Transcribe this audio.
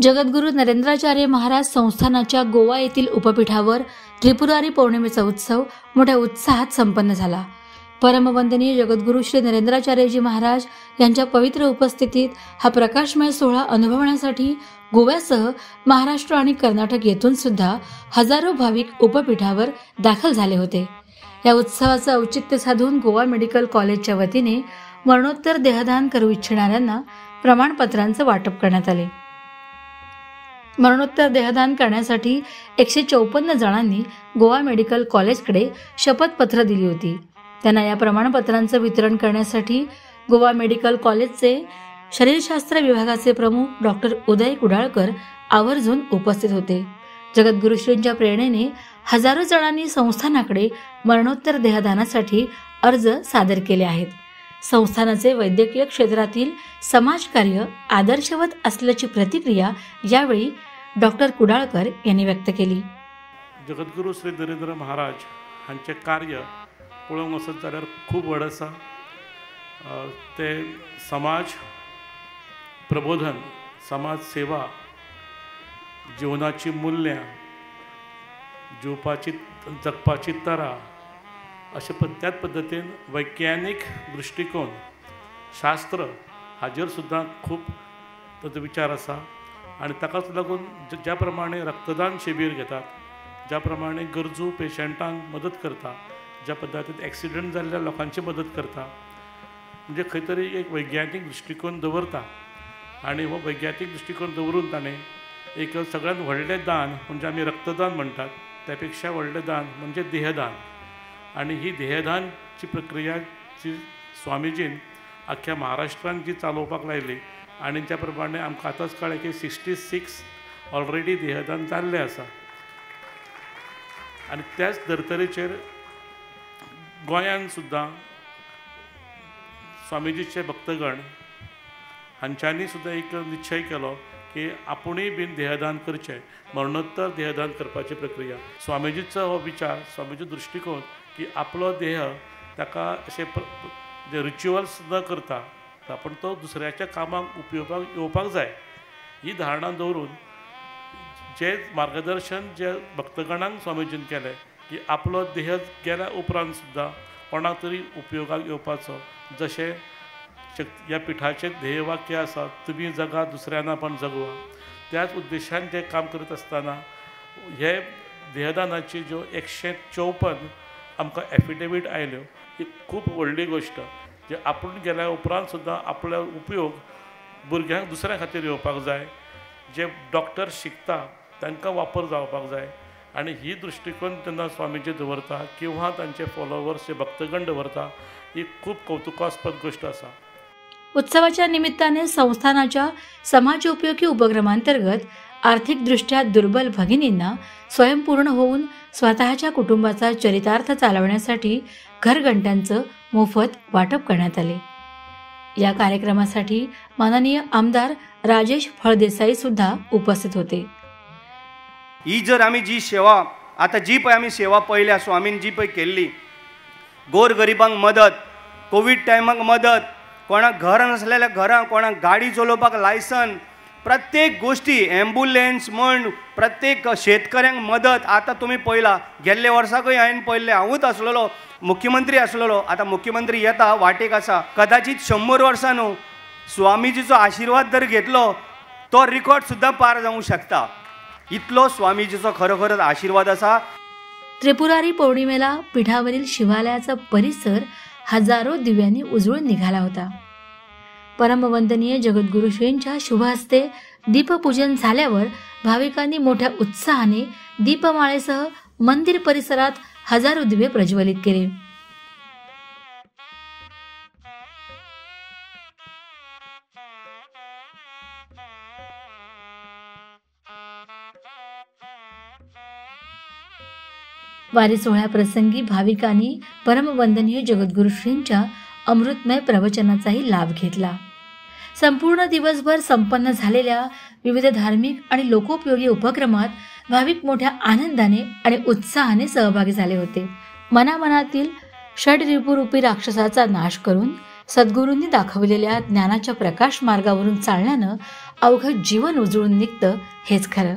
जगद्गुरू नरेंद्राचार्य महाराज संस्थानाच्या गोवा येथील उपपीठावर त्रिपुरारी पौर्णिमेचा उत्सव मोठ्या उत्साहात संपन्न झाला। परमवंदनीय जगद्गुरू श्री नरेंद्राचार्यजी महाराज यांच्या पवित्र उपस्थितीत हा प्रकाशमय सोहळा अनुभवण्यासाठी गोव्यासह महाराष्ट्र आणि कर्नाटक येथून सुद्धा हजारो भाविक उपपीठावर दाखल झाले होते। या उत्सवाचं औचित्य साधून गोवा मेडिकल कॉलेजच्या वतीने मरणोत्तर देहदान करू इच्छिणाऱ्यांना प्रमाणपत्रांचं वाटप करण्यात आले। मरणोत्तर देहदान करण्यासाठी 154 जणांनी गोवा मेडिकल कॉलेजकडे शपथपत्र दिली होती। त्यांना या प्रमाणपत्रांचं वितरण करण्यासाठी गोवा मेडिकल कॉलेजचे शरीरशास्त्र विभागाचे प्रमुख डॉक्टर उदय कुडाळकर आवर्जून उपस्थित होते। जगद्गुरुश्रींच्या प्रेरणेने हजारो जणांनी संस्थानाकडे मरणोत्तर देहदानासाठी अर्ज सादर केले आहेत। संस्थानाचे वैद्यकीय क्षेत्रातील समाजकार्य आदर्शवत असल्याची प्रतिक्रिया यावेळी डॉक्टर कुडाळकर यांनी व्यक्त केली। जगद्गुरू श्री नरेंद्र महाराज हांचे कार्य पळोवंक वचत जाल्यार खूब व्हड आसा। ते समाज प्रबोधन, समाज सेवा, जीवनाची मूल्य, जीवपाची जगपाची तरा अशे त्याच पद्दतीन वैज्ञानिक दृष्टिकोन, शास्त्र हाजेर सुद्दां खूब ताचो विचार आसा। आनी ताकाच लागून ज्या प्रमाणे रक्तदान शिबीर घेतात, ज्या प्रमाणे गरजू पेशंटांक मदत करता, ज्या पद्दतीन एक्सिडेंट जाल्ल्या लोकांची मदत करता, म्हणजे खंय तरी एक वैज्ञानिक दृष्टिकोन दवरता। आनी हो वैज्ञानिक दृष्टिकोन दवरून ताणें एक सगळ्यांत व्हडलें दान म्हणजे आमी रक्तदान म्हणटात, त्यापेक्षा व्हडलें दान म्हणजे देहदान। आनी ही देहदानची प्रक्रिया जी स्वामीजीन आख्ख्या महाराष्ट्रान जी चालोवपाक लायली आनी त्या प्रमाणे आमकां आतांच कळ्ळें की 66 ऑलरेडी देहदान जाल्लें आसा। आनी त्याच धर्तरेचेर गोंयांत सुद्दां स्वामीजीचे भक्तगण हांच्यांनी सुद्दां एक निश्चय केलो की आपुणूय बीन देहदान करचें, मरणोत्तर देहदान करपाची प्रक्रिया। स्वामीजीचो हो विचार, स्वामीजी दृश्टिकोन की आपलो देह ताका अशे जे रिच्युअल्स न करता पण तो दुसऱ्याच्या कामाक उपयोगाक येवपाक जाय, ही धारणा दवरून जे मार्गदर्शन जे भक्तगणांक स्वामीजीन केलें की आपलो देह गेल्या उपरांत सुद्दां कोणाक तरी उपयोगाक येवपाचो। जशें ह्या पिठाचें ध्येयवाक्य आसा, तुमी जगा दुसऱ्यांना पण जगवा। त्याच उद्देशान ते काम करत आसतना हे देहदानाची ज्यो 154 आमकां एफिडेवीट आयल्यो, ही खूब व्हडली गोश्ट। जे आपूण गेल्या उपरांत सुद्दां आपलो उपयोग भुरग्यांक दुसऱ्या खातीर येवपाक जाय, जे डॉक्टर शिकता तांकां वापर जावपाक जाय। आनी ही दृश्टिकोन तेन्ना स्वामीजी दवरता किंवा तांचे फॉलोवर्स जे भक्तगण दवरता, ही खूब कौतुकास्पद गोश्ट आसा। उत्सवाच्या निमित्ताने संस्थानाच्या समाजोपयोगी उपक्रमांतर्गत आर्थिकदृष्ट्या दुर्बल भगिनींना स्वयंपूर्ण होऊन स्वतःच्या कुटुंबाचा चरितार्थ चालवण्यासाठी घरघंट्यांचं मोफत वाटप करण्यात आले। या कार्यक्रमासाठी माननीय आमदार राजेश फळदेसाई सुद्धा उपस्थित होते। ही जर आमी जी सेवा आता जी पळय आमी सेवा पळयल्या स्वामीन जी पळय केल्ली, गोर गरिबांक मदत, कोविड टायमाक मदत, कोणाक घर नसलेल्या घरां, कोणाक गाडी चलोवपाक लायसन, प्रत्येक गोष्टी एम्बुलन्स म्हण प्रत्येक शेतकऱ्यांक मदत। आता तुम्ही पळयला गेल्ले वर्साकूय हांवें पळयल्लें, हांवूच आसलेलो मुख्यमंत्री आसलेलो, आता मुख्यमंत्री येता वाटेक आसा। कदाचित 100 वर्सां न्हू, स्वामीजीचो आशिर्वाद जर घेतलो तो रिकॉर्ड सुद्दां पार जावंक शकता। इतलो स्वामीजीचो खरोखरच आशिर्वाद आसा। त्रिपुरारी पौर्णिमेला पीठावरील शिवालयाचा परिसर हजारो दिव्यांनी उजळून निघाला होता। परमवंदनीय जगद्गुरुश्रींच्या शुभ हस्ते दीपपूजन झाल्यावर भाविकांनी मोठ्या उत्साहाने दीपमाळेसह मंदिर परिसरात हजारो दिवे प्रज्वलित केले। वारी सोहळ्याप्रसंगी भाविकांनी परमवंदनीय जगद्गुरुश्रींच्या अमृतमय प्रवचनाचाही लाभ घेतला। संपूर्ण दिवसभर संपन्न झालेल्या विविध धार्मिक आणि लोकोपयोगी उपक्रमात भाविक मोठ्या आनंदाने आणि उत्साहाने सहभागी झाले होते। मनामनातील षड्रिपुरूपी राक्षसाचा नाश करून सद्गुरूंनी दाखवलेल्या ज्ञानाच्या प्रकाश मार्गावरून चालण्यानं अवघं जीवन उजळून निघतं हेच खरं.